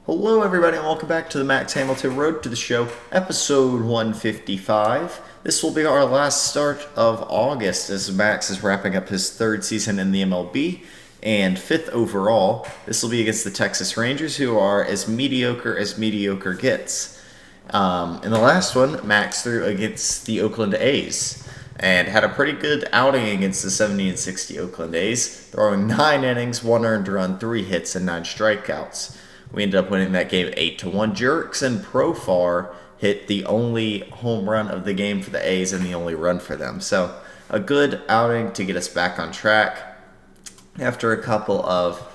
Hello, everybody, and welcome back to the Max Hamilton Road to the Show, episode 155. This will be our last start of August as Max is wrapping up his third season in the MLB and fifth overall. This will be against the Texas Rangers, who are as mediocre gets. In the last one, Max threw against the Oakland A's and had a pretty good outing against the 70-60 Oakland A's, throwing 9 innings, 1 earned run, 3 hits, and 9 strikeouts. We ended up winning that game 8-1. Jerks and Profar hit the only home run of the game for the A's and the only run for them. So a good outing to get us back on track after a couple of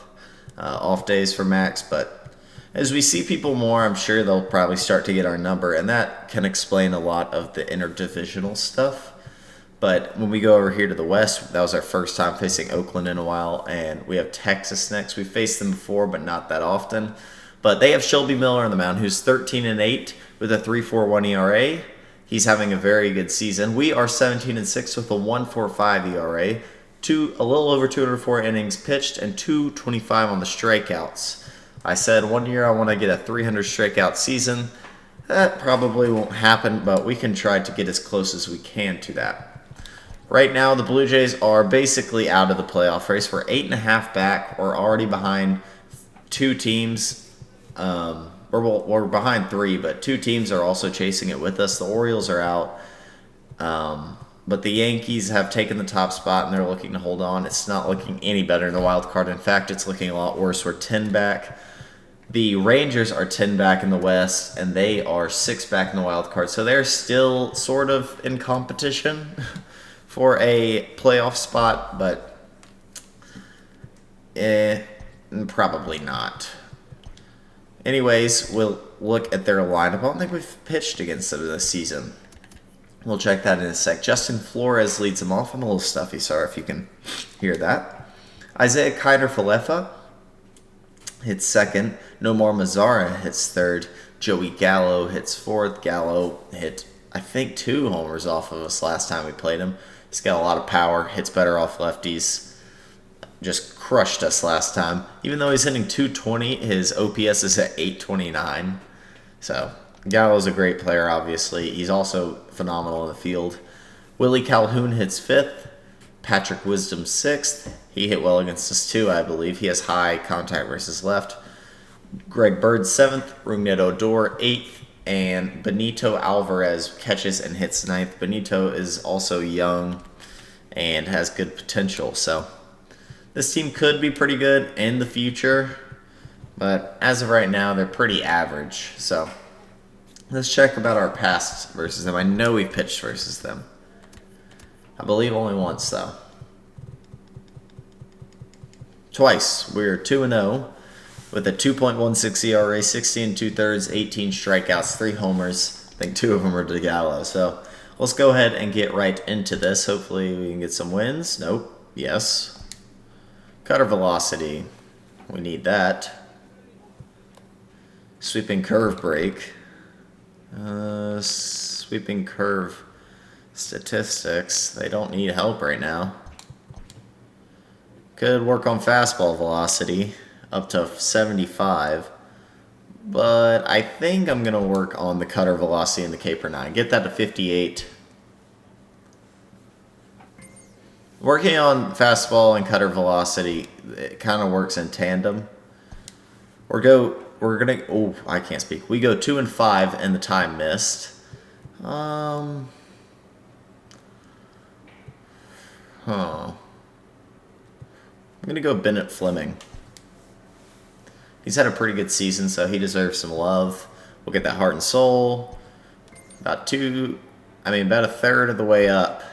off days for Max. But as we see people more, I'm sure they'll probably start to get our number, and that can explain a lot of the interdivisional stuff. But when we go over here to the West, that was our first time facing Oakland in a while, and we have Texas next. We've faced them before, but not that often. But they have Shelby Miller on the mound, who's 13-8 with a 3.41 ERA. He's having a very good season. We are 17-6 with a 1.45 ERA, a little over 204 innings pitched, and 225 on the strikeouts. I said one year I want to get a 300 strikeout season. That probably won't happen, but we can try to get as close as we can to that. Right now, the Blue Jays are basically out of the playoff race. We're 8.5 back. We're already behind 2 teams. We're behind 3, but 2 teams are also chasing it with us. The Orioles are out. But the Yankees have taken the top spot, and they're looking to hold on. It's not looking any better in the wild card. In fact, it's looking a lot worse. We're 10 back. The Rangers are 10 back in the West, and they are 6 back in the wild card. So they're still sort of in competition for a playoff spot, but probably not. Anyways, we'll look at their lineup. I don't think we've pitched against them this season. We'll check that in a sec. Justin Flores leads them off. I'm a little stuffy, sorry if you can hear that. Isaiah Kiner-Falefa hits second. Nomar Mazara hits third. Joey Gallo hits fourth. Gallo hit, I think, 2 homers off of us last time we played him. He's got a lot of power, hits better off lefties. Just crushed us last time. Even though he's hitting 220, his OPS is at 829. So, Gallo's a great player, obviously. He's also phenomenal in the field. Willie Calhoun hits 5th. Patrick Wisdom 6th. He hit well against us too, I believe. He has high contact versus left. Greg Bird 7th. Rougned Odor 8th. And Benito Alvarez catches and hits 9th. Benito is also young and has good potential. So this team could be pretty good in the future, but as of right now, they're pretty average. So let's check about our past versus them. I know we've pitched versus them. I believe only once, though. Twice. We're 2-0. With a 2.16 ERA, 16 2/3, 18 strikeouts, 3 homers. I think 2 of them are to Gallo. So let's go ahead and get right into this. Hopefully we can get some wins. Nope. Yes. Cutter velocity. We need that. Sweeping curve break. Sweeping curve statistics. They don't need help right now. Could work on fastball velocity. Up to 75, but I think I'm going to work on the cutter velocity and the K/9. Get that to 58. Working on fastball and cutter velocity, it kind of works in tandem. We go 2-5 and the time missed. I'm going to go Bennett Fleming. He's had a pretty good season, so he deserves some love. We'll get that heart and soul. About a third of the way up.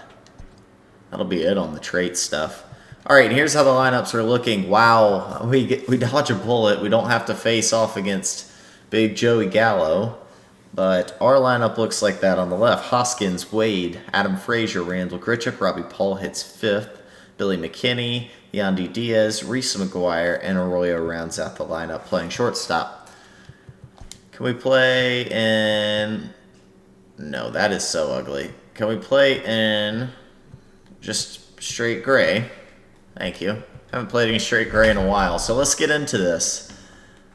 That'll be it on the trait stuff. All right, here's how the lineups are looking. Wow, we dodge a bullet. We don't have to face off against Big Joey Gallo. But our lineup looks like that on the left. Hoskins, Wade, Adam Frazier, Randall Grichuk, Robbie Paul hits 5th. Billy McKinney, Yandy Diaz, Reese McGuire, and Arroyo rounds out the lineup playing shortstop. Can we play in... No, that is so ugly. Can we play in just straight gray? Thank you. Haven't played any straight gray in a while, so let's get into this.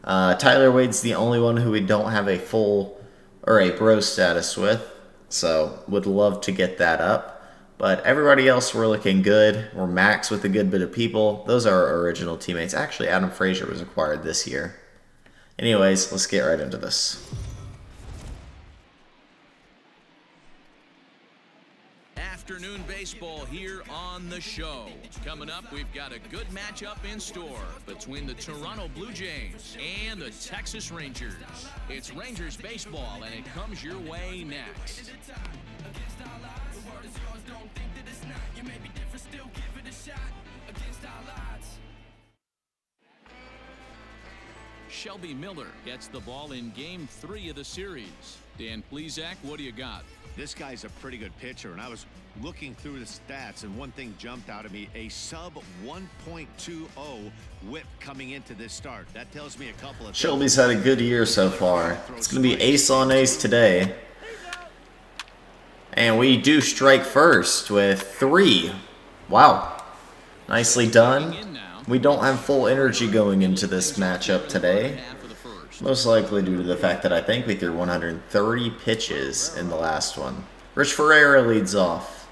Tyler Wade's the only one who we don't have a full or a bro status with, so would love to get that up. But everybody else, we're looking good. We're max with a good bit of people. Those are our original teammates. Actually, Adam Frazier was acquired this year. Anyways, let's get right into this. Afternoon baseball here on the show. Coming up, we've got a good matchup in store between the Toronto Blue Jays and the Texas Rangers. It's Rangers baseball, and it comes your way next. Shelby Miller gets the ball in Game 3 of the series. Dan Plesac, what do you got? This guy's a pretty good pitcher, and I was looking through the stats, and one thing jumped out at me: a sub 1.20 whip coming into this start. That tells me a couple of. Shelby's had a good year so far. It's going to be ace on ace today. And we do strike first with 3. Wow. Nicely done. We don't have full energy going into this matchup today. Most likely due to the fact that I think we threw 130 pitches in the last one. Rich Ferreira leads off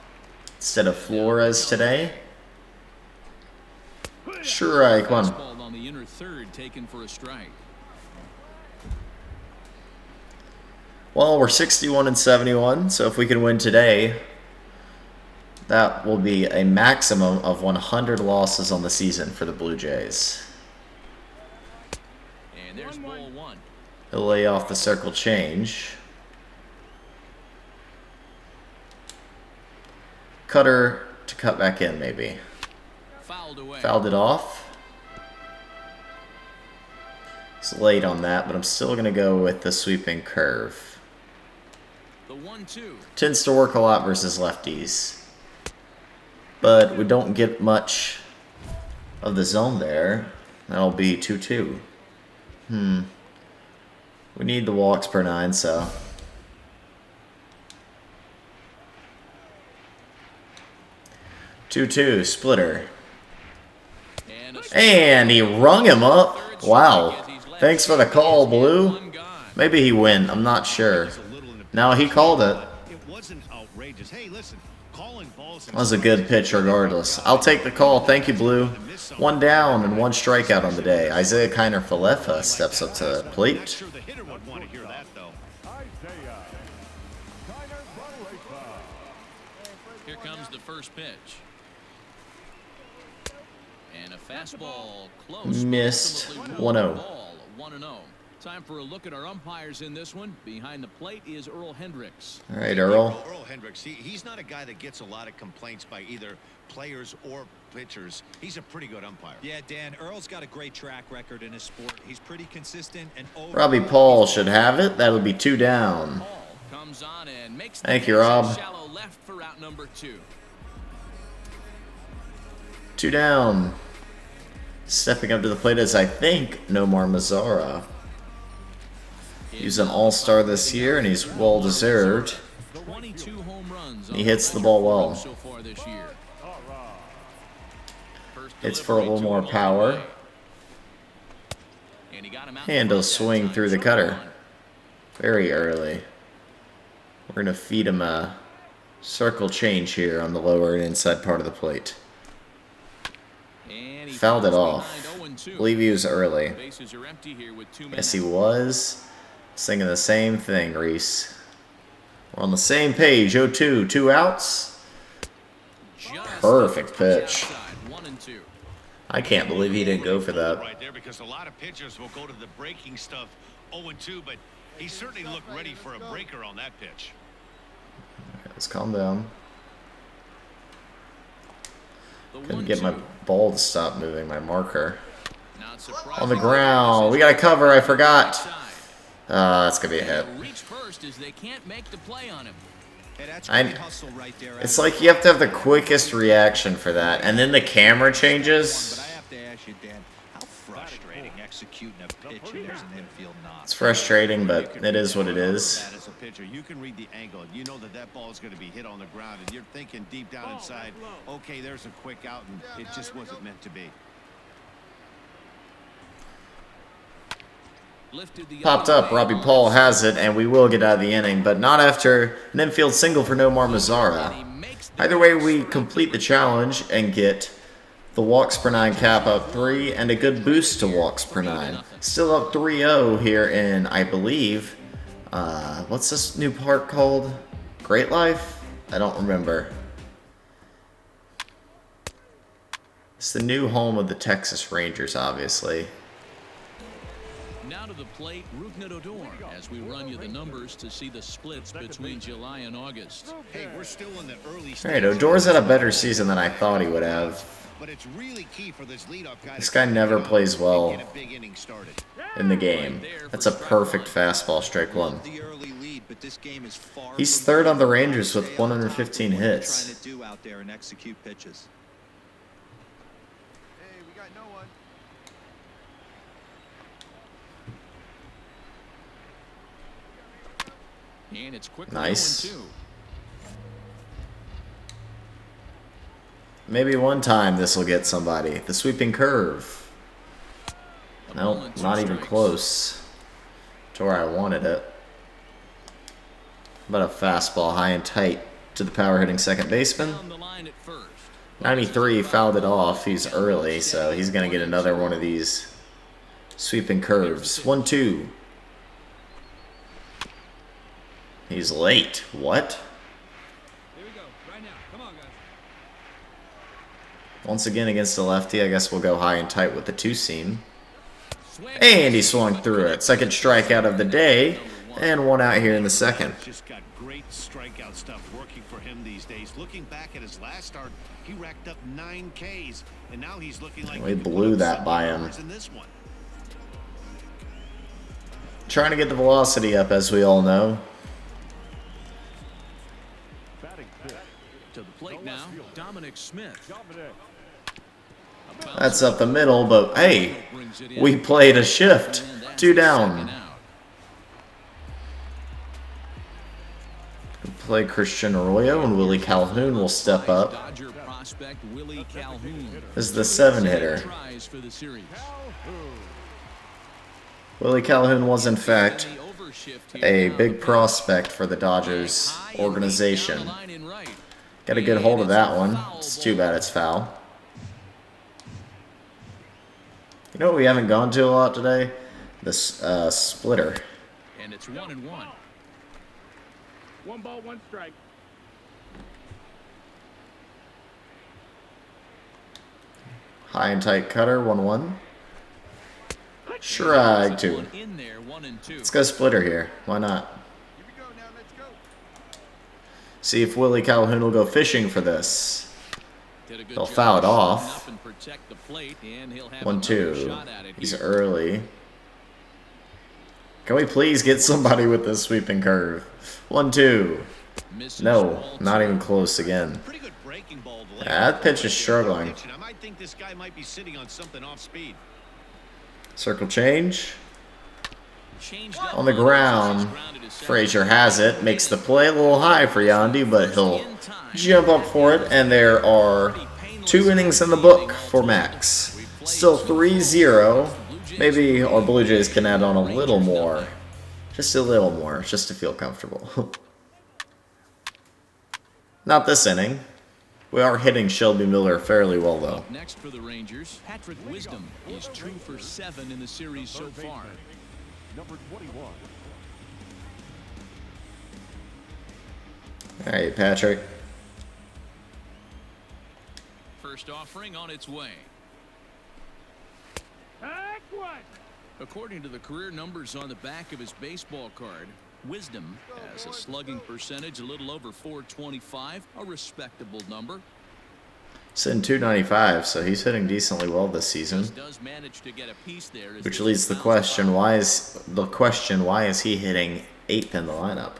instead of Flores today. Strike one. On the inner third, taken for a strike. Well, we're 61-71, so if we can win today, that will be a maximum of 100 losses on the season for the Blue Jays. And there's ball one. He'll lay off the circle change. Cutter to cut back in, maybe. Fouled away. Fouled it off. It's late on that, but I'm still going to go with the sweeping curve. The 1-2. Tends to work a lot versus lefties. But we don't get much of the zone there. That'll be 2-2. We need the walks per 9, so. Two, splitter. And he rung him up. Wow. Thanks for the call, Blue. Maybe he win. I'm not sure. No, he called it. It wasn't outrageous. Hey, listen. That was a good pitch regardless. I'll take the call. Thank you, Blue. 1 down and 1 strikeout on the day. Isaiah Kiner-Falefa steps up to the plate. Here comes the first pitch. And a fastball close. Missed. 1-0. 1-0. Time for a look at our umpires in this one. Behind the plate is Earl Hendricks. All right, Earl. Earl Hendricks, he's not a guy that gets a lot of complaints by either players or pitchers. He's a pretty good umpire. Yeah, Dan, Earl's got a great track record in his sport. He's pretty consistent and Robbie Paul should have it. That'll be 2 down. Paul comes on and makes Thank you, Rob. Shallow left for out number 2. 2 down. Stepping up to the plate is, I think, Nomar Mazara. He's an all-star this year, and he's well-deserved. He hits the ball well. Hits for a little more power. And he'll swing through the cutter. Very early. We're going to feed him a circle change here on the lower and inside part of the plate. Fouled it off. I believe he was early. Yes, he was. Singing the same thing, Reese. We're on the same page. 0-2, 2 outs. Perfect pitch. I can't believe he didn't go for that. Right there, because a lot of pitchers will go to the breaking stuff 0-2, but he certainly looked ready for a breaker on that pitch. Let's calm down. Couldn't get my ball to stop moving, my marker. On the ground. We got to cover, I forgot. That's going to be a hit. It's like you have to have the quickest reaction for that. And then the camera changes. It's frustrating, but it is what it is. You can read the angle. You know that ball is going to be hit on the ground, and you're thinking deep down inside, okay, there's a quick out, and it just wasn't meant to be. Popped up, Robbie Paul has it, and we will get out of the inning, but not after an infield single for Nomar Mazara. Either way, we complete the challenge and get the walks per 9 cap up 3, and a good boost to walks per 9. Still up 3-0 here in, I believe, what's this new park called? Great Life? I don't remember. It's the new home of the Texas Rangers, obviously. Now to the plate, Rugnet Odor, as we run you the numbers to see the splits between July and August. Hey, we're still in the early All right, Odor's had a better season than I thought he would have. But it's really key for this leadoff guy. This guy never plays well in the game. That's a perfect fastball, strike one. He's third on the Rangers with 115 hits. And it's quickly Nice. 0-2. Maybe one time this will get somebody. The sweeping curve. Nope, not even close to where I wanted it. But a fastball high and tight to the power hitting second baseman. 93 fouled it off. He's early, so he's going to get another one of these sweeping curves. 1-2. He's late. What? Here we go. Right now. Come on, guys. Once again against the lefty, I guess we'll go high and tight with the two-seam. And he swung through it. Second strikeout of the day, and one out here in the second. Just got great strikeout stuff working for him these days. Looking back at his last start, he racked up 9 Ks, and now he's looking like We blew that by him. in this one. Trying to get the velocity up, as we all know. To the plate now, Dominic Smith. That's up the middle, but hey, we played a shift. 2 down. Play Christian Arroyo, and Willie Calhoun will step up as the 7-hitter. Willie Calhoun was, in fact, a big prospect for the Dodgers organization. Got a good hold of that one. It's too bad it's foul. You know what we haven't gone to a lot today? This splitter. And it's 1-1. 1 ball, 1 strike. High and tight cutter, 1-1. Strike 2. Let's go splitter here. Why not? See if Willie Calhoun will go fishing for this. He'll foul it off. 1-2. He's early. Can we please get somebody with this sweeping curve? 1-2. No, not even close again. That pitch is struggling. I might think this guy might be sitting on something off speed. Circle change. On the ground. Frazier has it. Makes the play a little high for Yandy, but he'll jump up for it. And there are 2 innings in the book for Max. Still 3-0. Maybe our Blue Jays can add on a little more. Just a little more, just to feel comfortable. Not this inning. We are hitting Shelby Miller fairly well, though. Next for the Rangers, Patrick Wisdom is 2 for 7 in the series so far. Number 21. All right, Patrick. First offering on its way. According to the career numbers on the back of his baseball card, Wisdom has a slugging percentage a little over .425, a respectable number. He's hitting .295, so he's hitting decently well this season. Which leads to the question: why is he hitting 8th in the lineup?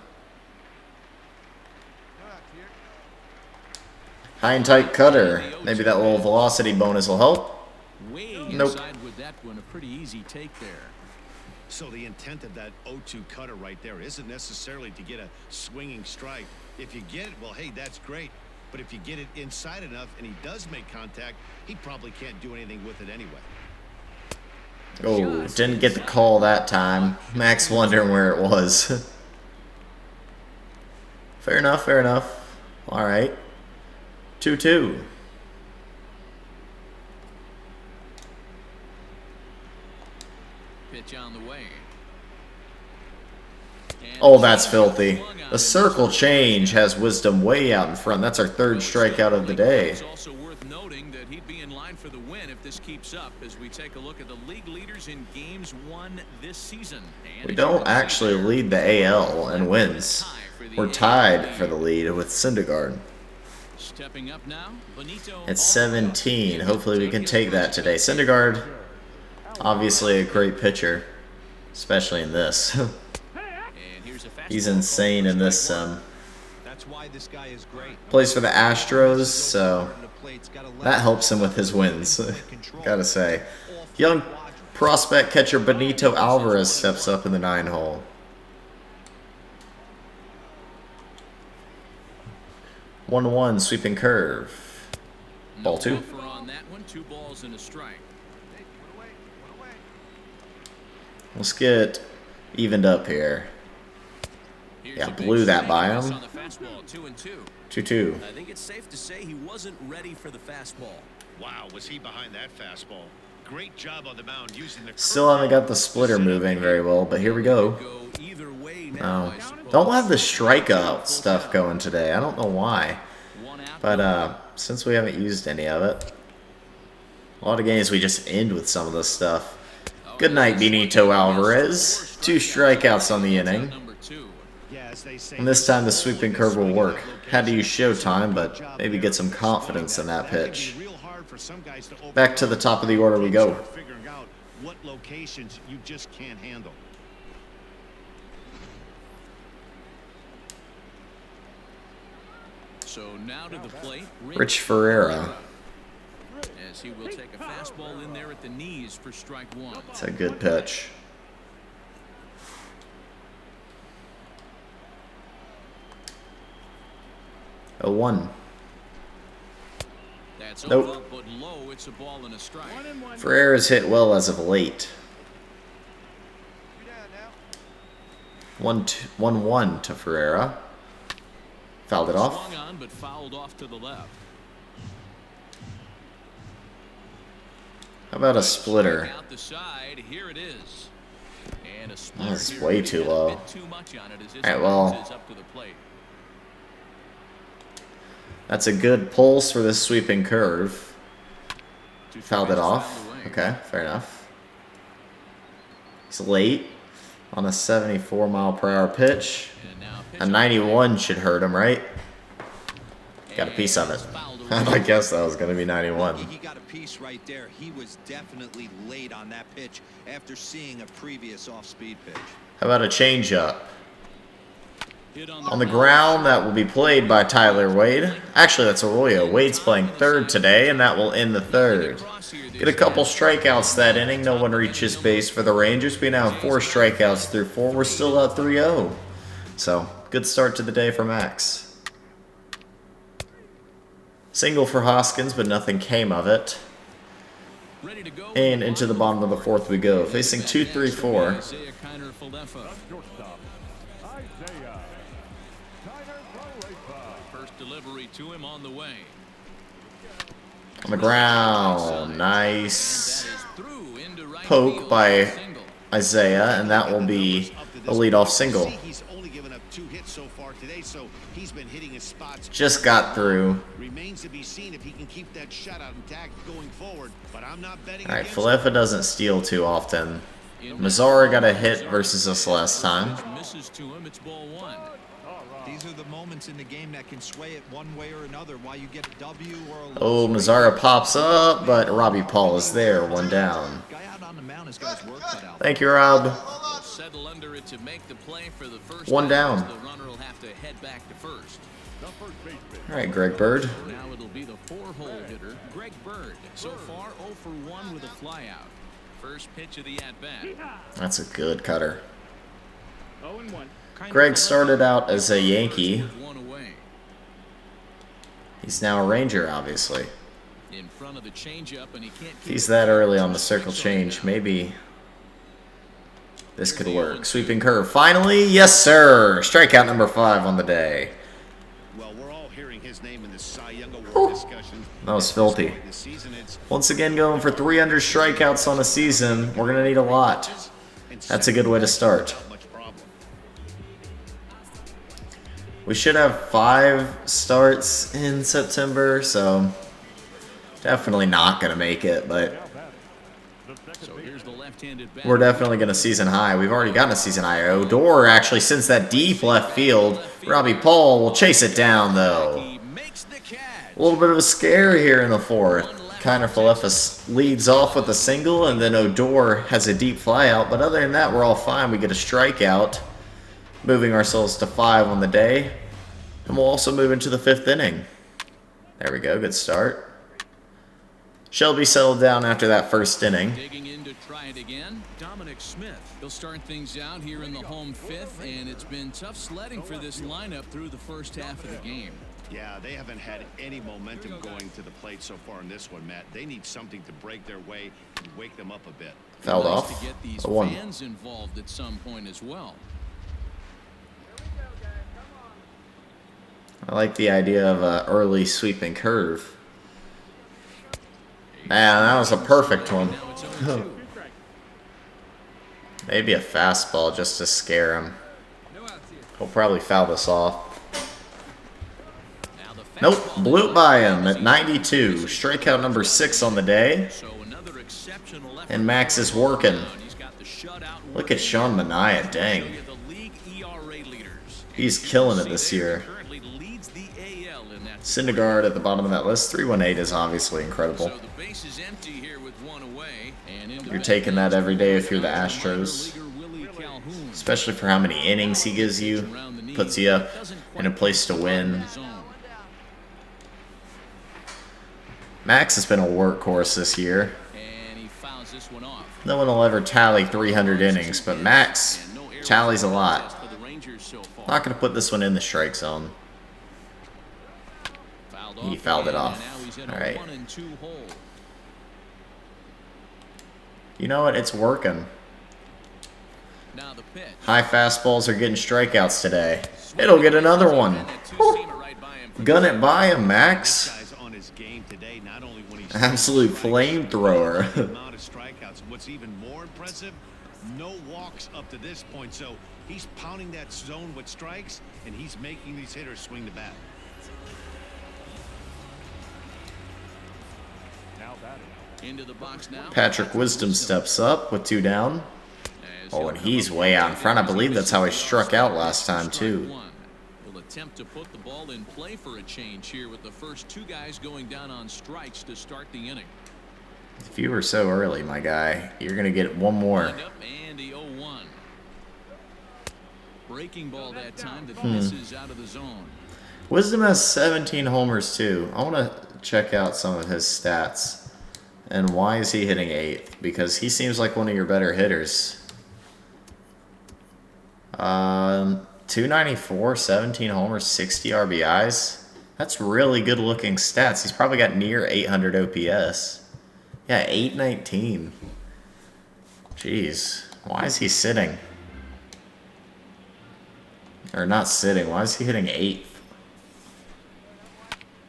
High and tight cutter. Maybe that little velocity bonus will help. Nope. With that one, a pretty easy take there. So the intent of that 0-2 cutter right there isn't necessarily to get a swinging strike. If you get it, well, hey, that's great. But if you get it inside enough and he does make contact, he probably can't do anything with it anyway. Oh, didn't get the call that time. Max wondering where it was. Fair enough, fair enough. All right. 2-2. Pitch on the way. Oh, that's filthy. The circle change has Wisdom way out in front. That's our third strikeout of the day. It's also worth noting that he'd be in line for the win if this keeps up as we take a look at the league leaders in games won this season. We don't actually lead the AL in wins. We're tied for the lead with Syndergaard. Stepping up now, Benito. It's 17. Hopefully we can take that today. Syndergaard, obviously a great pitcher, especially in this. He's insane in this. That's why this guy is great. Plays for the Astros, so that helps him with his wins. Gotta say. Young prospect catcher Benito Alvarez steps up in the 9-hole. 1-1 sweeping curve. Ball 2. On that one, 2 balls and a strike. Let's get evened up here. Yeah, blew that by him. 2-2. I think it's safe to say he wasn't ready for the fastball. Wow, was he behind that fastball? Great job on the mound using the. Still haven't got the splitter moving very well, but here we go. No, don't have the strikeout stuff going today. I don't know why, but since we haven't used any of it, a lot of games we just end with some of this stuff. Good night, Benito Alvarez. 2 strikeouts on the inning. And this time the sweeping curve will work. Had to use Showtime, but maybe get some confidence in that pitch. Back to the top of the order we go. Figuring out what locations you just can't handle. So now to the plate, Rich Ferreira. as he will take a fastball in there at the knees for strike 1. It's a good pitch. A 1. That's Nope. over, but low, it's a ball and a strike. Ferreira's hit well as of late. 1-1 to Ferreira. Fouled it off. Swung on, but fouled off to the left. How about a splitter? Out the side, here it is. And a splitter That's here. way too low. A bit too much on it as this Alright, well, bounces up to the plate. that's a good pulse for this sweeping curve. Fouled it off. Okay, fair enough. He's late on a 74-mile-per-hour pitch. And now A 91 should hurt him, right? Got a piece of it. I guess that was going to be 91. He got a piece right there. He was definitely late on that pitch after seeing a previous off-speed pitch. How about a changeup? On the ground, that will be played by Tyler Wade. Actually, that's Arroyo. Wade's playing third today, and that will end the third. Get a couple strikeouts that inning. No one reaches base for the Rangers. We now have 4 strikeouts through 4. We're still at 3-0. So, good start to the day for Max. Single for Hoskins, but nothing came of it. And into the bottom of the 4th we go. Facing 2-3-4. First delivery to him on the way. On the ground. Nice poke by Isaiah, and that will be a leadoff single. He's only given up 2 hits so far today, so he's been hitting his spots. Just got through. Remains to be seen if he can keep that shutout intact going forward, but I'm not betting. Alright, Falefa doesn't steal too often. Mazzara got a hit versus us last time. Misses to him, it's ball 1. These are the moments in the game that can sway it one way or another, why you get a W or a Oh, Mazzara pops up, but Robbie Paul is there, 1 down. guy out on the mound has got his work cut out. Thank you, Rob. Settle under it to make the play for the first 1 out, down. as the runner will have to head back to first. Alright, Greg Bird. Now it'll be the 4-hole hitter, Greg Bird. So far, 0 for 1 with a flyout. First pitch of the at-bat. That's a good cutter. 0-1. Greg started out as a Yankee. With 1 away. He's now a Ranger, obviously. In front of the changeup, and he can't If he's that early on the circle change, maybe this could work. Sweeping curve. Finally, yes, sir. Strikeout number 5 on the day. Well, we're all hearing his name in the Cy Young Award discussion. That was filthy. Once again, going for 300 strikeouts on a season. We're going to need a lot. That's a good way to start. We should have 5 starts in September, so definitely not going to make it, but So here's the left-handed bat. we're definitely going to season high. We've already gotten a season high. Odor actually sends that deep left field. Robbie Paul will chase it down, though. He makes the catch. A little bit of a scare here in the 4th. Kiner Falefa leads off with a single, and then Odor has a deep fly out. But other than that, we're all fine. We get a strikeout, moving ourselves to 5 on the day. And we'll also move into the 5th inning. There we go. Good start. Shelby settled down after that first inning. Digging in to try it again, Dominic Smith. He'll start things out here in the home 5th, and it's been tough sledding for this lineup through the first half of the game. Yeah, they haven't had any momentum going to the plate so far in this one, Matt. They need something to break their way and wake them up a bit. Fouled Nice off. to get these A 1. fans involved at some point as well. I like the idea of an early sweeping curve. Man, that was a perfect one. Now it's 0-2. Maybe a fastball just to scare him. He'll probably foul this off. Now the Nope, fastball blew it by him at 92. Strikeout number 6 on the day. So another exceptional effort. And Max is working. He's got the shutout Look at Sean Manaea, dang. the league ERA leaders. He's killing it this year. Currently leads the AL in that. Syndergaard at the bottom of that list. 318 is obviously incredible. So the base is empty here with one away, and in the You're taking that every day if you're the Astros. minor leaguer Willie Calhoun. Especially for how many innings he gives you. Puts you up in a place to win. Max has been a workhorse this year. And he fouls this one off. No one will ever tally 300 innings, but Max And no error tallies a lot. for the Rangers so far. Not going to put this one in the strike zone. Fouled He off fouled it again, off. and now he's in a Alright. 1-2 hole. You know what? It's working. Now the pitch. High fastballs are getting strikeouts today. It'll get another one. That two-seamer right by him for Gun it by him, Max. Guy's on his game today, not only when he's Absolute the flamethrower. amount of strikeouts. What's even more impressive, no walks up to this point. So he's pounding that zone with strikes, and he's making these hitters swing the bat. into the box now. Patrick Wisdom steps up with 2 down. As Oh, he'll and come he's up way with out in front. I believe that's how he struck out last time, strike too. one. Will attempt to put the ball in play for a change here with the first 2 guys going down on strikes to start the inning. If you were so early, my guy, you're going to get one more. Lined up and the 0-1. Breaking ball that time that misses out of the zone. Wisdom has 17 homers, too. I want to check out some of his stats. And why is he hitting 8th? Because he seems like one of your better hitters. 294, 17 homers, 60 RBIs. That's really good looking stats. He's probably got near 800 OPS. Yeah, 819. Jeez. Why is he sitting? Or not sitting. Why is he hitting 8th?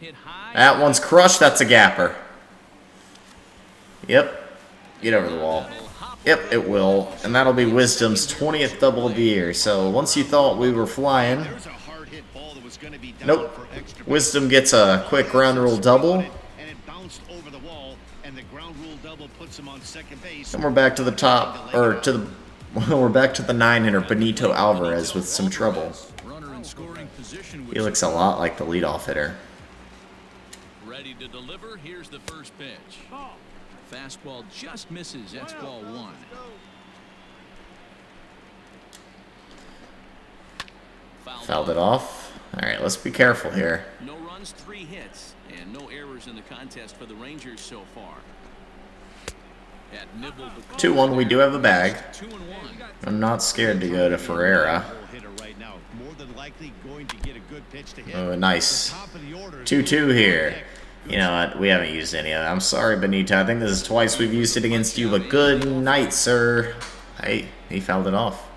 Hit high. That one's crushed. That's a gapper. Yep. Get over the wall. Yep, it will. And that'll be Wisdom's 20th double of the year. So once you thought we were flying, There's a hard hit ball that was going to be down nope. for extra. Wisdom gets a quick ground rule double. And it bounced over the wall, and the ground rule double puts him on second base. And we're back to the top, or to the, we're back to the 9-hitter Benito Alvarez with some trouble. Runner in scoring position. He looks a lot like the leadoff hitter. Ready to deliver. Here's the first pitch. Fastball just misses. That's ball 1. Fouled it off. All right, let's be careful here. No runs, 3 hits, and no errors in the contest for the Rangers so far. At nibbled the 2-1, we do have a bag. 2-1. I'm not scared to go to Ferreira. Hitter right now, more than likely going to get a good pitch to hit. Oh, nice. The top of the order is 2-2 here. You know what? We haven't used any of it. I'm sorry, Benito. I think this is twice we've used it against you, but good night, sir. Hey, he fouled it off.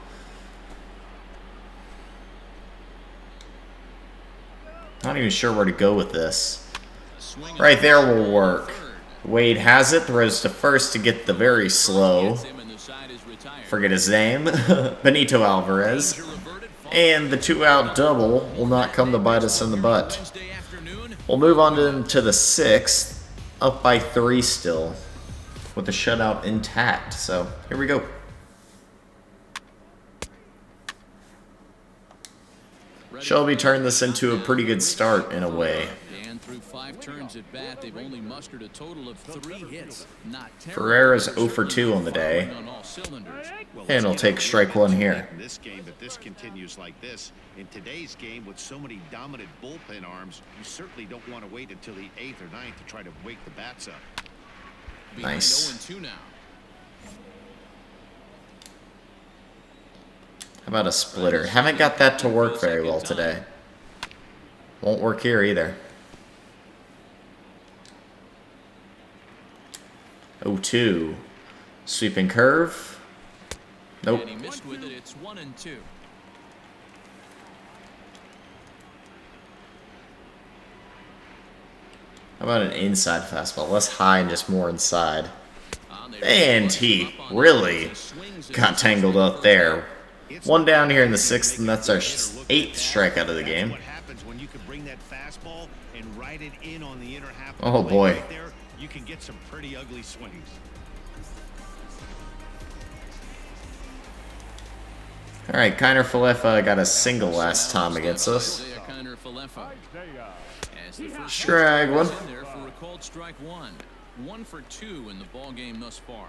Not even sure where to go with this. Right there will work. Wade has it, throws to first to get the very slow, forget his name, Benito Alvarez. And the 2-out double will not come to bite us in the butt. We'll move on to the 6th, up by 3 still, with the shutout intact. So, here we go. Shelby turned this into a pretty good start in a way. And through 5 turns at bat, they've only mustered a total of 3 hits. Not Ferreira's 0 for 2 on the day. And he'll take strike 1 here. In this game, if this continues like this, in today's game with so many dominant bullpen arms, you certainly don't want to wait until the 8th or 9th to try to wake the bats up. Nice. 0-2 now. How about a splitter? Haven't got that to work very well today. Won't work here either. 0-2. Sweeping curve. Nope. And he missed with it. It's 1-2. How about an inside fastball? Less high and just more inside. And he really got tangled up there. 1 down here in the 6th, and that's our 8th strikeout of the game. What happens when you can bring that fastball and ride it in on the inner half of Oh the boy. plate right there, you can get some pretty ugly swings. Alright, Kiner Falefa got a single last time against us. Strike 1. There for a called strike 1. 1 for 2 in the ball game thus far.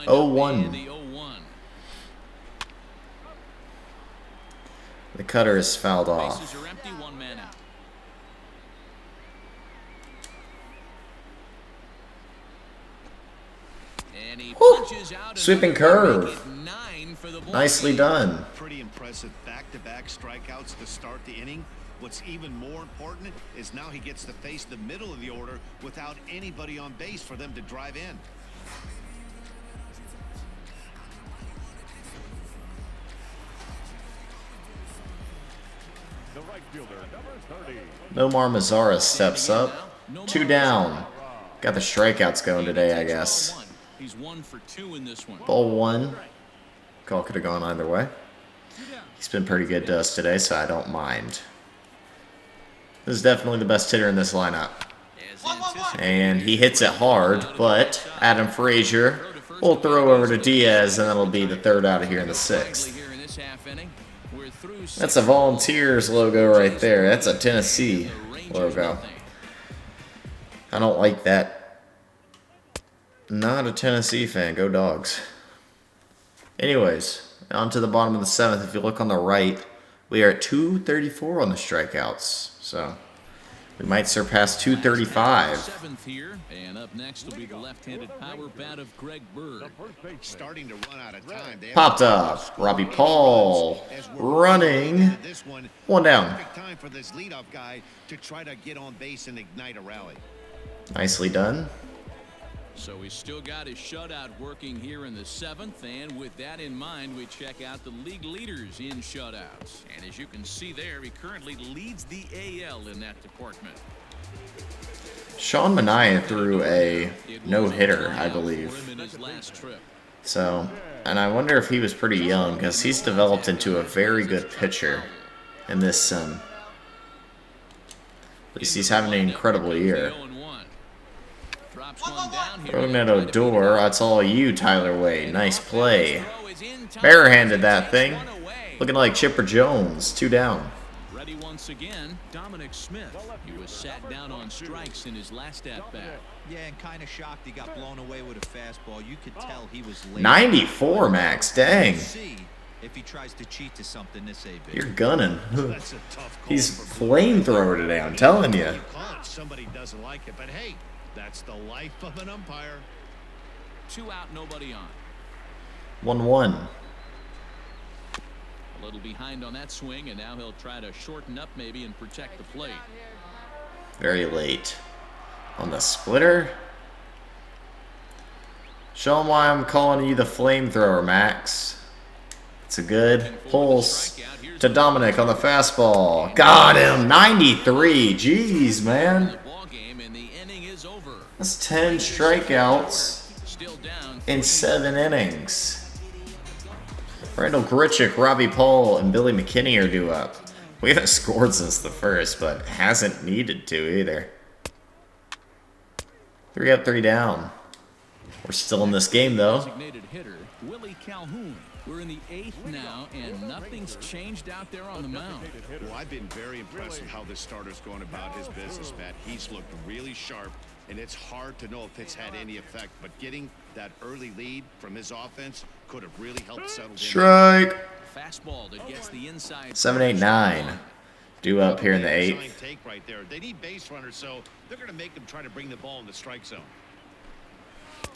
0-1. The 0-1. The cutter is fouled off. Bases are empty, 1 man out. And he punches out Sweeping another, curve. make it 9 for the ball Nicely game. done. Pretty impressive back-to-back strikeouts to start the inning. What's even more important is now he gets to face the middle of the order without anybody on base for them to drive in. Nomar Mazara steps up. 2 down. Got the strikeouts going today, I guess. He's 1 for 2 in this one. Ball 1. Call could have gone either way. He's been pretty good to us today, so I don't mind. This is definitely the best hitter in this lineup. And he hits it hard, but Adam Frazier will throw over to Diaz, and that'll be the 3rd out of here in the 6th. That's a Volunteers logo right there. That's a Tennessee logo. I don't like that. Not a Tennessee fan. Go Dogs. Anyways, on to the bottom of the 7th. If you look on the right, we are at 234 on the strikeouts. So we might surpass 235. 7th here, and up next will be the left-handed power bat of Greg Bird. Starting to run out of time. Popped up. Robbie Paul running. 1 down. Perfect time for this leadoff guy to try to get on base and ignite a rally. Nicely done. So he's still got his shutout working here in the 7th, and with that in mind, we check out the league leaders in shutouts. And as you can see there, he currently leads the AL in that department. Sean Manaea threw a no-hitter, I believe. So, and I wonder if he was pretty young, because he's developed into a very good pitcher in this sim. At least he's having an incredible year. Ronald Odor, that's all you, Tyler Wade. Nice play. Barehanded that thing. Looking like Chipper Jones. 2 down. Ready once again, Dominic Smith. He was sat down on strikes in his last at-bat. Yeah, and kind of shocked he got blown away with a fastball. You could tell he was late. 94, Max. Dang. See if he tries to cheat to something this AB. You're gunning. That's a tough call. He's flamethrower today, I'm telling you. Somebody doesn't like it, but hey, that's the life of an umpire. 2 out, nobody on. 1-1. A little behind on that swing, and now he'll try to shorten up maybe and protect the plate. Very late on the splitter. Show him why I'm calling you the flamethrower, Max. It's a good pulse to Dominic on the fastball. Got him. 93. Jeez, man. That's 10 strikeouts in 7 innings. Randall Grichuk, Robbie Paul, and Billy McKinney are due up. We haven't scored since the first, but hasn't needed to either. 3 up, 3 down. We're still in this game, though. Designated hitter, Willie Calhoun. We're in the 8th now, and nothing's changed out there on the mound. Well, I've been very impressed with how this starter's going about his business, Matt. He's looked really sharp, and it's hard to know if it's had any effect, but getting that early lead from his offense could have really helped settle down. Strike. Fastball that gets the inside. 7, 8, 9. Due up here in the 8th. Take right there. They need base runners, so they're going to make them try to bring the ball in the strike zone.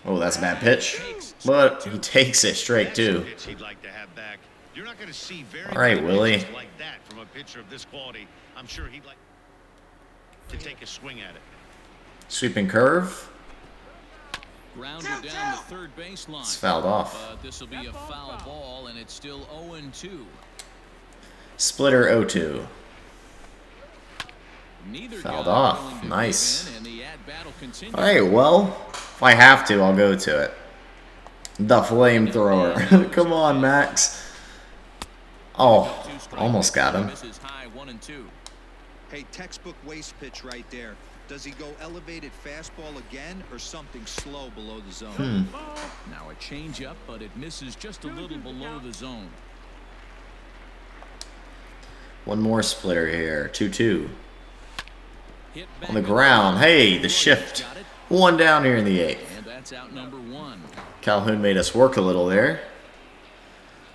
Oh, that's a bad pitch. But he takes it straight, too. He'd like to have back. You're not going to see very All right, many Willie. pitches like that from a pitcher of this quality. I'm sure he'd like to take a swing at it. Sweeping curve. Grounded down the third baseline. It's fouled off. But this will be a foul ball, and it's still 0-2. Splitter 0-2. Neither Fouled guy off. willing to Nice. give in, and the at-battle continues. All right, well, if I have to, I'll go to it. The flamethrower. Come on, Max. Oh, almost got him. Misses high, 1-2. Hey, textbook waste pitch right there. Does he go elevated fastball again or something slow below the zone? Now a changeup, but it misses just a little below the zone. One more splitter here. 2-2. Hit On the back ground. up. Hey, the shift. Got it. 1 down here in the 8th. And that's out number 1. Calhoun made us work a little there.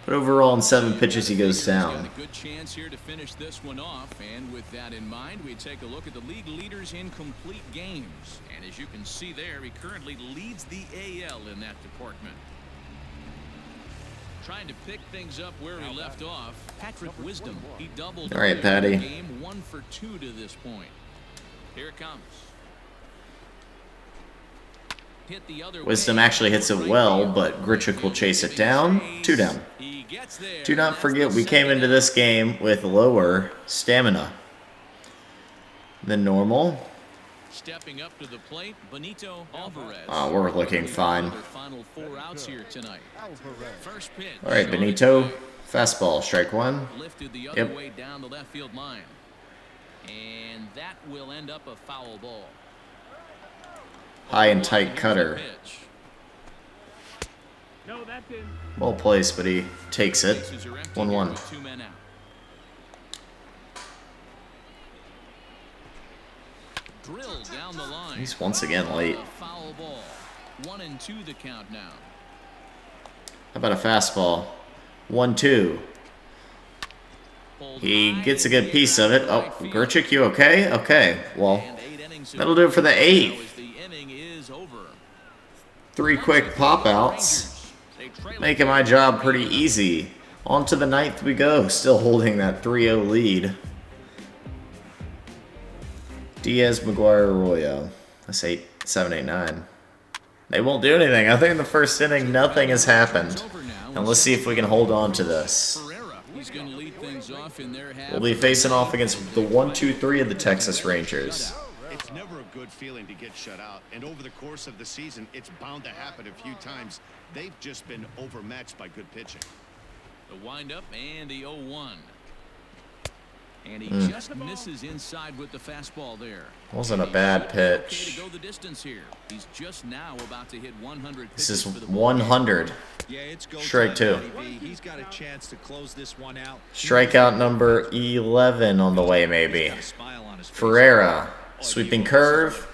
But overall, in 7 pitches, he goes He's got down. a good chance here to finish this one off, and with that in mind, we take a look at the league leaders in complete games. And as you can see there, he currently leads the AL in that department. Trying to pick things up where he left off, Patrick Wisdom. He doubled All right, Patty. the game, 1 for 2 to this point. Here it comes. Hit the other Wisdom way. actually hits it well, but Grichuk will chase it down. 2 down. He gets there. Do not That's forget, the we came second into this game with lower stamina than normal. Stepping up to the plate, Benito Alvarez. Oh, we're looking fine. Their final 4 outs here tonight. First pitch. All right, Benito. Fastball, strike 1. Lifted the other Yep. way down the left field line. And that will end up a foul ball. High and tight cutter. Pitch. No, that's in. Well placed, but he takes it. Bases are empty 1-1. with 2 men out. Drilled down the line. He's once again late. A foul ball. 1-2 the count now. How about a fastball? 1-2. Pulled He high gets a in good the piece air of it. to Oh, right field. Grichuk, you okay? Okay. Well, And 8 innings that'll do it for the 8th. Now as the inning is over. 3 quick pop-outs. They trail Making my job pretty easy. On to the 9th we go. Still holding that 3-0 lead. Diaz, McGuire, Arroyo. That's 8, 7, 8, 9. They won't do anything. I think in the first inning, nothing has happened. And let's see if we can hold on to this. Pereira. He's going to lead things off in their half. We'll be facing off against the 1-2-3 of the Texas Rangers. It's never a good feeling to get shut out, and over the course of the season, it's bound to happen a few times. They've just been overmatched by good pitching. The windup and the 0-1. And he Hmm. just misses inside with the fastball there. Wasn't a bad Okay pitch. to go the distance here. He's just now about to hit 100 This is pitches for the ball. 100. Yeah, it's go Strike time, 2. Matty B. He's got a chance to close this one out. Strikeout number 11 on the way, maybe. He's got a smile on his face. Ferreira, sweeping curve,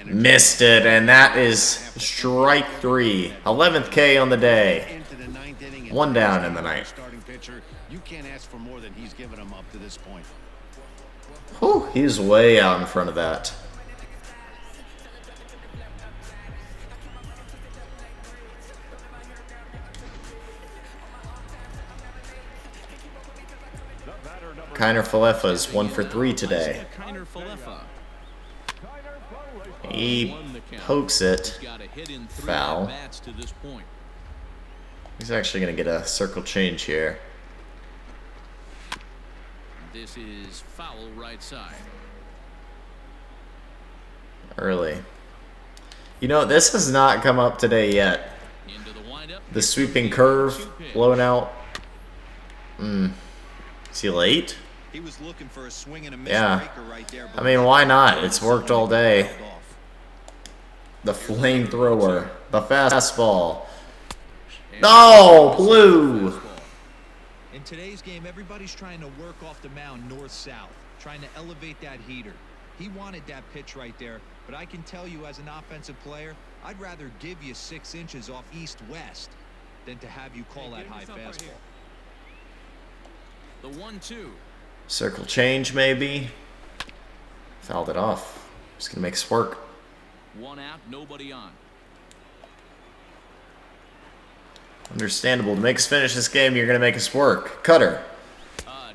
missed it, and that is strike 3. 11th K on the day. Into the 9th inning, and 1 down in the as a 9th. starting pitcher, you can't ask for more than he's given them up to this point. Whew, he's way out in front of that. Kiner Falefa is 1 for 3 today. Isaiah Kiner Falefa. He pokes it. He's got a hit in 3 Foul. at-bats to this point. He's actually going to get a circle change here. This is foul right side. Early. You know, this has not come up today yet. Into the windup. The sweeping curve, blown out. Is he late? He was looking for a swing and a miss Yeah. breaker right there. I mean, why not? It's worked all day. The flamethrower. The fastball. No! Blue! In today's game, everybody's trying to work off the mound north-south, trying to elevate that heater. He wanted that pitch right there, but I can tell you as an offensive player, I'd rather give you 6 inches off east-west than to have you call that high fastball. The 1-2. Circle change, maybe. Fouled it off. Just going to make us work. 1 out, nobody on. Understandable. To make us finish this game, you're going to make us work. Cutter.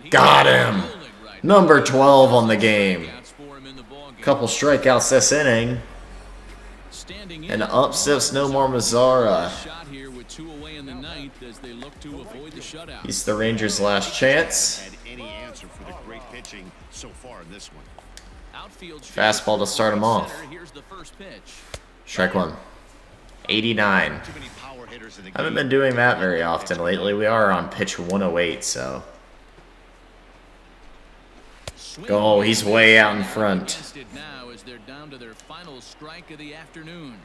He Got him. rolling right Number 12 on the game. outs for him in the ballgame. Couple strikeouts this inning. Standing in And up steps Nomar Mazara. shot here with 2 away in the ninth as they look to avoid the shutout. He's the Rangers' last chance. Had any answer for the great pitching so far in this one. Outfield Fastball to start him off. center. Here's the first pitch. Strike one. 89. Too many power hitters in the I haven't game. been doing that very often lately. We are on pitch 108, so. Oh, he's way out in front. Against it now as they're down to their final strike of the afternoon.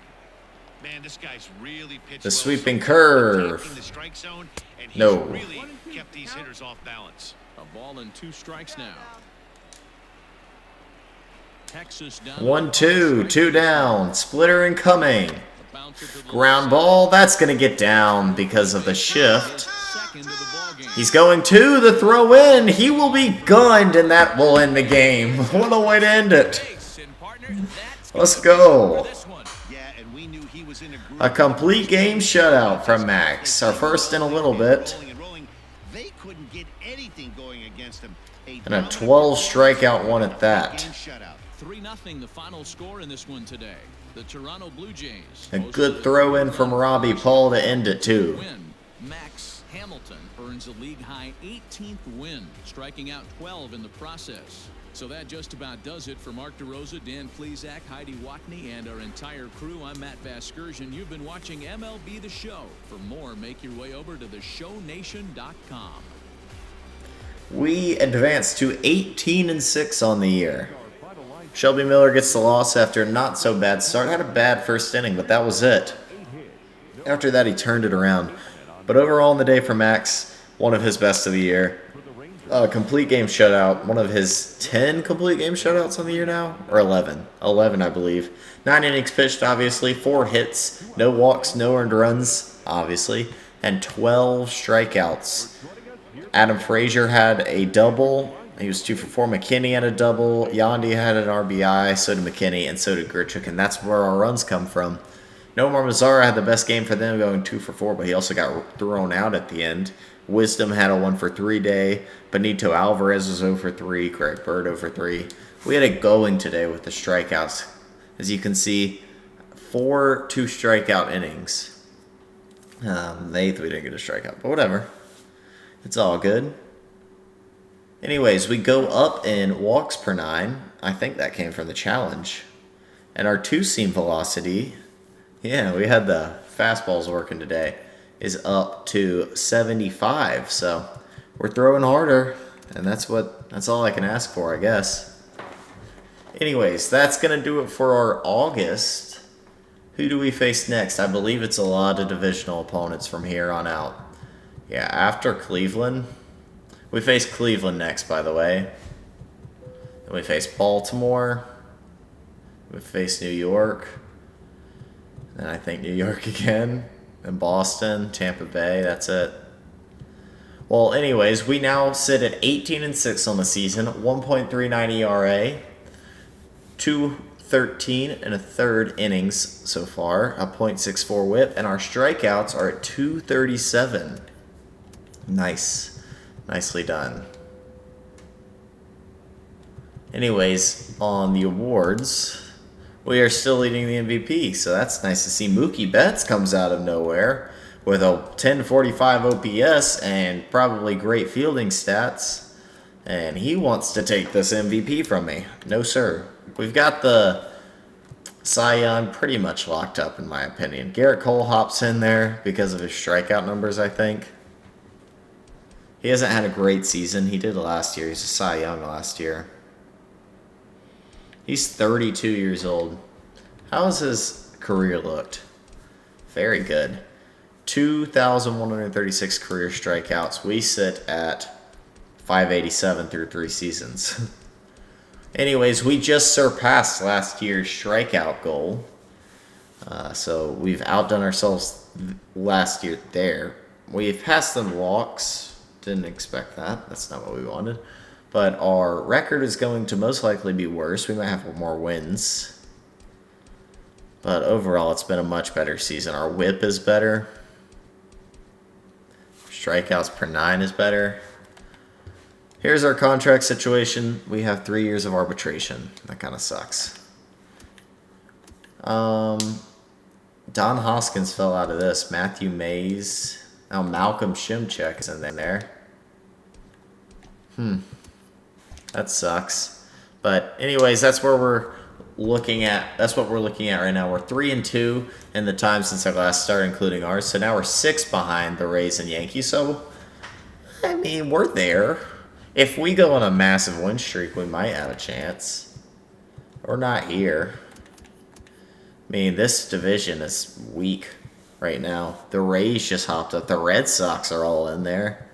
Man, this guy's really pitched The well sweeping so far, curve. attacking the strike zone, and he's No. really kept these hitters off balance. A ball and 2 strikes now. Texas down. 1-2, 2 down. Splitter incoming. The bouncer to the Ground left ball. That's going to get down because of the shift. side, second of the ballgame. He's going to the throw in. He will be gunned, and that will end the game. What a way to end it. Base, and partner, that's Let's gonna go. for this one. Yeah, and we knew he was in a group. A complete game shutout from Max. Our first in a little bit. Rolling and rolling. They couldn't get anything going against him. And a 12 strikeout one at that. Game shutout. 3-0 the final score in this one today. The Toronto Blue Jays. A good throw in from Robbie Paul to end it, too. Win. Max Hamilton earns a league-high 18th win, striking out 12 in the process. So that just about does it for Mark DeRosa, Dan Plesac, Heidi Watney, and our entire crew. I'm Matt Vasgersian. You've been watching MLB The Show. For more, make your way over to theshownation.com. We advance to 18-6 on the year. Shelby Miller gets the loss after a not-so-bad start. Had a bad first inning, but that was it. After that, he turned it around. But overall in the day for Max, one of his best of the year. Complete game shutout. One of his 10 complete game shutouts on the year now? Or 11. 11, I believe. 9 innings pitched, obviously. 4 hits. No walks, no earned runs, obviously. And 12 strikeouts. Adam Frazier had a double. He was 2 for 4. McKinney had a double. Yandy had an RBI. So did McKinney, and so did Grichuk. And that's where our runs come from. Nomar Mazara had the best game for them, going 2 for 4, but he also got thrown out at the end. Wisdom had a 1 for 3 day. Benito Alvarez was 0 for 3. Greg Bird 0 for 3. We had it going today with the strikeouts. As you can see, 4 2-strikeout innings. The 8th we didn't get a strikeout, but whatever. It's all good. Anyways, we go up in walks per 9. I think that came from the challenge. And our 2-seam velocity, yeah, we had the fastballs working today, is up to 75. So we're throwing harder, and that's all I can ask for, I guess. Anyways, that's going to do it for our August. Who do we face next? I believe it's a lot of divisional opponents from here on out. Yeah, after Cleveland. We face Cleveland next, by the way. Then we face Baltimore. We face New York. Then I think New York again. And Boston, Tampa Bay, that's it. Well, anyways, we now sit at 18-6 on the season, 1.39 ERA, 2.13 and a third innings so far, a .64 whip, and our strikeouts are at 237. Nice. Nicely done. Anyways, on the awards, we are still leading the MVP, so that's nice to see. Mookie Betts comes out of nowhere with a 1045 OPS and probably great fielding stats, and he wants to take this MVP from me. No, sir. We've got the Cy Young pretty much locked up, in my opinion. Garrett Cole hops in there because of his strikeout numbers, I think. He hasn't had a great season. He did last year. He's a Cy Young last year. He's 32 years old. How has his career looked? Very good. 2,136 career strikeouts. We sit at 587 through 3 seasons. Anyways, we just surpassed last year's strikeout goal. So we've outdone ourselves last year there. We've passed them walks. Didn't expect that. That's not what we wanted. But our record is going to most likely be worse. We might have more wins. But overall, it's been a much better season. Our whip is better. Strikeouts per 9 is better. Here's our contract situation. We have 3 years of arbitration. That kind of sucks. Don Hoskins fell out of this. Matthew Mays. Now Malcolm Shimchek is in there. That sucks. But anyways, that's where we're looking at. That's what we're looking at right now. We're 3-2 in the time since our last start, including ours. So now we're 6 behind the Rays and Yankees. So, I mean, we're there. If we go on a massive win streak, we might have a chance. We're not here. I mean, this division is weak right now. The Rays just hopped up. The Red Sox are all in there.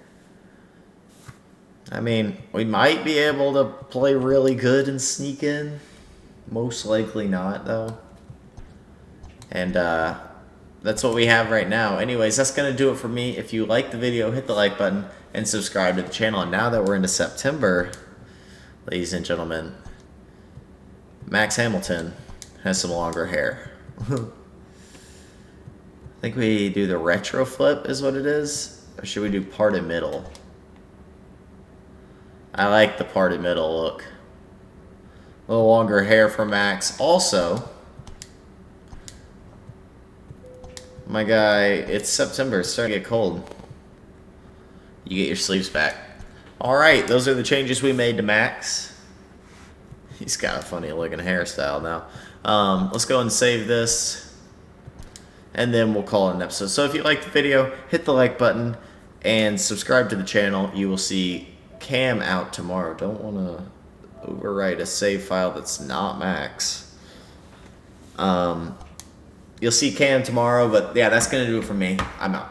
I mean, we might be able to play really good and sneak in. Most likely not, though. And that's what we have right now. Anyways, that's going to do it for me. If you like the video, hit the like button and subscribe to the channel. And now that we're into September, ladies and gentlemen, Max Hamilton has some longer hair. I think we do the retro flip is what it is. Or should we do parted middle? I like the parted middle look. A little longer hair for Max. Also, my guy, it's September. It's starting to get cold. You get your sleeves back. Alright, those are the changes we made to Max. He's got a funny looking hairstyle now. Let's go and save this. And then we'll call it an episode. So if you liked the video, hit the like button and subscribe to the channel. You will see Cam out tomorrow. Don't want to overwrite a save file that's not Max. You'll see Cam tomorrow, but yeah, that's going to do it for me. I'm out.